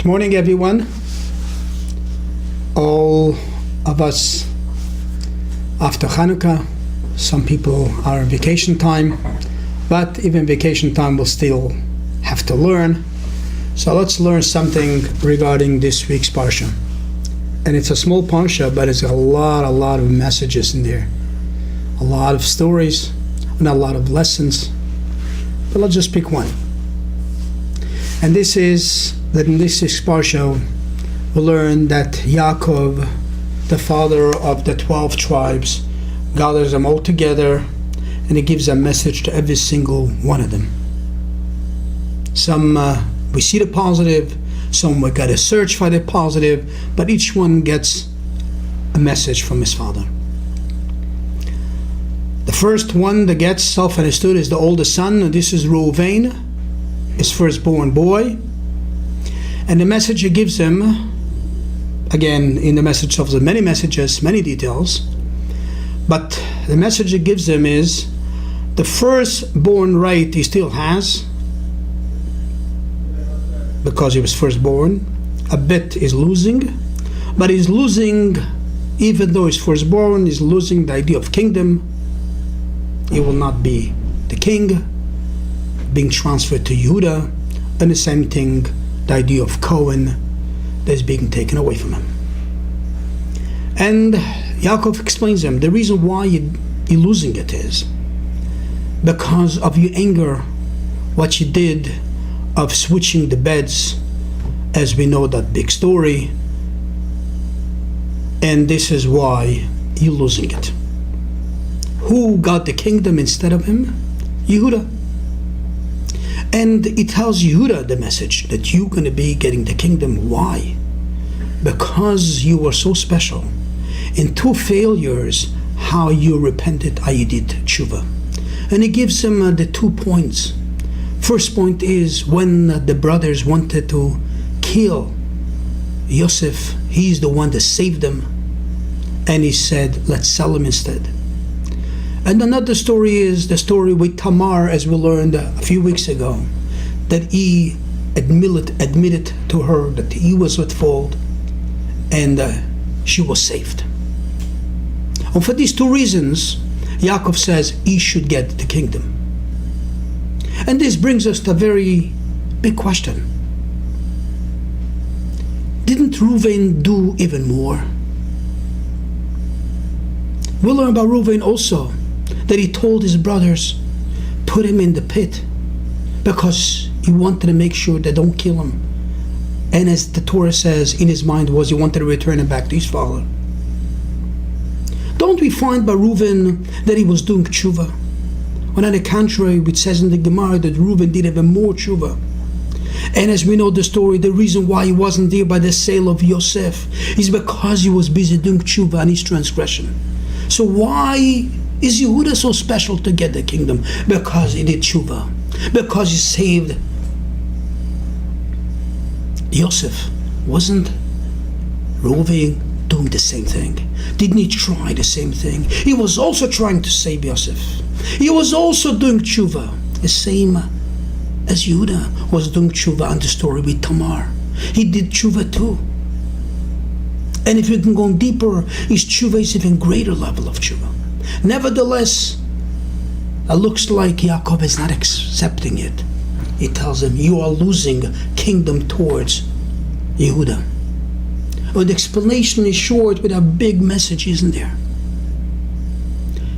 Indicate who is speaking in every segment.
Speaker 1: Good morning, everyone. All of us after Hanukkah, some people are on vacation time, but even vacation time will still have to learn. So let's learn something regarding this week's Parsha. And it's a small Parsha, but it's a lot of messages in there. A lot of stories, and a lot of lessons. But let's just pick one. And this is that in this week's Parsha, we learn that Yaakov, the father of the 12 tribes, gathers them all together and he gives a message to every single one of them. Some we see the positive, some we got to search for the positive, but each one gets a message from his father. The first one that gets self-understood is the oldest son, and this is Reuven, his firstborn boy. And the message he gives him, again, in the message of the many messages, many details, but the message he gives him is the firstborn right he still has, because he was firstborn. A bit is losing, but he's losing, even though he's firstborn, he's losing the idea of kingdom. He will not be the king, being transferred to Yehuda, and the same thing, the idea of Cohen, that is being taken away from him. And Yaakov explains to him the reason why you're losing it is because of your anger, what you did of switching the beds, as we know that big story, and this is why you're losing it. Who got the kingdom instead of him? Yehuda. And it tells Yehuda the message that you're going to be getting the kingdom. Why? Because you were so special. In 2 failures, how you repented, how you did tshuva. And he gives him the 2 points. First point is when the brothers wanted to kill Yosef, he's the one that saved them. And he said, let's sell him instead. And another story is the story with Tamar, as we learned a few weeks ago, that he admitted to her that he was at fault, and she was saved. And for these 2 reasons, Yaakov says he should get the kingdom. And this brings us to a very big question. Didn't Reuven do even more? We'll learn about Reuven also, that he told his brothers, put him in the pit, because he wanted to make sure they don't kill him. And as the Torah says, in his mind was he wanted to return him back to his father. Don't we find by Reuven that he was doing tshuva? When on the contrary, it says in the Gemara that Reuven did even more tshuva. And as we know the story, the reason why he wasn't there by the sale of Yosef is because he was busy doing tshuva and his transgression. So why is Yehuda so special to get the kingdom? Because he did tshuva. Because he saved Yosef. Wasn't Reuven doing the same thing? Didn't he try the same thing? He was also trying to save Yosef. He was also doing tshuva, the same as Yehuda was doing tshuva on the story with Tamar. He did tshuva too. And if you can go deeper, his tshuva is even greater level of tshuva. Nevertheless, it looks like Yaakov is not accepting it. He tells him, you are losing kingdom towards Yehuda. Well, the explanation is short, but a big message isn't there.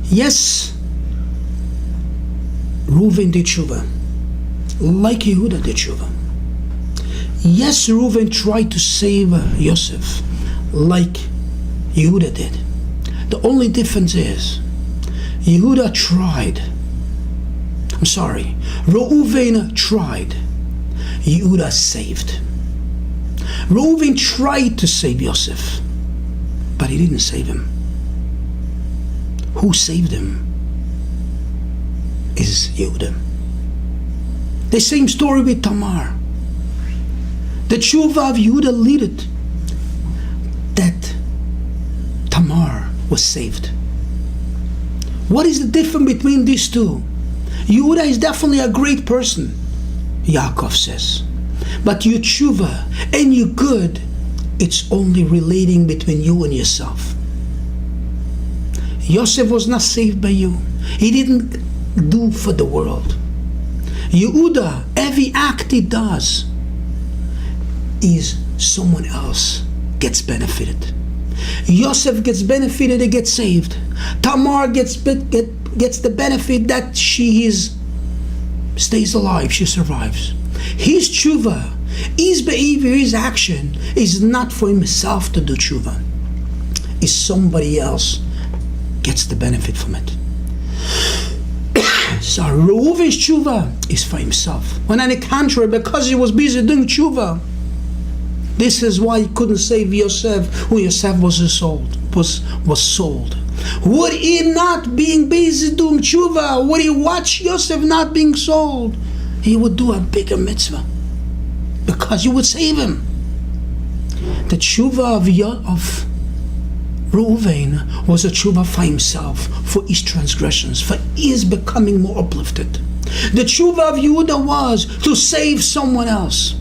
Speaker 1: Yes, Reuven did tshuva, like Yehuda did tshuva. Yes, Reuven tried to save Yosef, like Yehuda did. The only difference is, Reuven tried, Yehuda saved. Reuven tried to save Yosef, but he didn't save him. Who saved him is Yehuda. The same story with Tamar. The tshuva of Yehuda led that Tamar was saved. What is the difference between these two? Yehuda is definitely a great person, Yaakov says. But your tshuva Any good, it's only relating between you and yourself. Yosef was not saved by you. He didn't do for the world. Yehuda, every act he does is someone else gets benefited. Yosef gets benefited, he gets saved. Tamar gets the benefit that she stays alive, she survives. His tshuva, his behavior, his action is not for himself to do tshuva. It's somebody else gets the benefit from it. So Reuven's tshuva is for himself. When on the contrary, because he was busy doing tshuva, this is why he couldn't save Yosef, when Yosef was sold. Would he not being busy doing tshuva, would he watch Yosef not being sold, he would do a bigger mitzvah, because you would save him. The tshuva of Reuven was a tshuva for himself, for his transgressions, for his becoming more uplifted. The tshuva of Yehuda was to save someone else.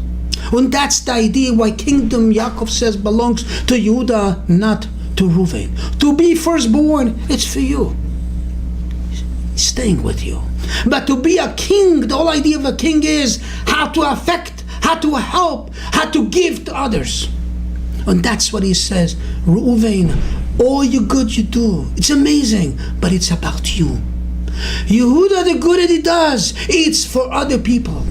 Speaker 1: And that's the idea why kingdom, Yaakov says, belongs to Yehuda, not to Reuven. To be firstborn, it's for you. It's staying with you. But to be a king, the whole idea of a king is how to affect, how to help, how to give to others. And that's what he says. Reuven, all your good you do, it's amazing, but it's about you. Yehuda, the good that he does, it's for other people.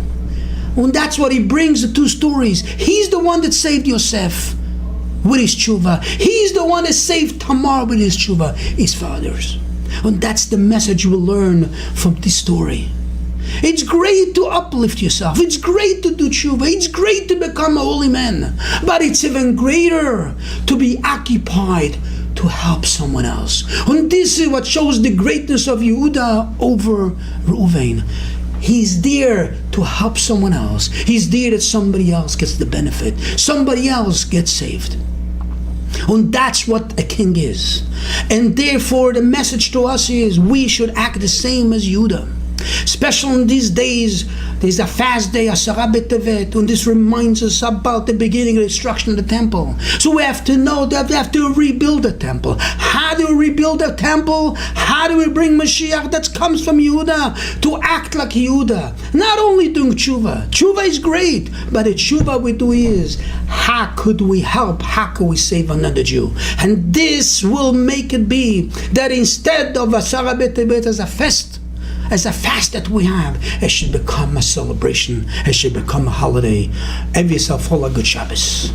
Speaker 1: And that's what he brings, the two stories. He's the one that saved Yosef with his tshuva. He's the one that saved Tamar with his tshuva. It's for others. And that's the message you will learn from this story. It's great to uplift yourself. It's great to do tshuva. It's great to become a holy man. But it's even greater to be occupied to help someone else. And this is what shows the greatness of Yehuda over Reuven. He's there to help someone else. He's there that somebody else gets the benefit. Somebody else gets saved. And that's what a king is. And therefore the message to us is we should act the same as Yehuda. Especially in these days, there's a fast day, Asara B'Tevet, and this reminds us about the beginning of the destruction of the temple. So we have to know that we have to rebuild the temple. How do we rebuild the temple? How do we bring Mashiach that comes from Yehuda to act like Yehuda? Not only doing tshuva. Tshuva is great, but the tshuva we do is, how could we help? How could we save another Jew? And this will make it be that instead of Asara B'Tevet as a fast that we have, it should become a celebration. It should become a holiday. Have yourself all a good Shabbos.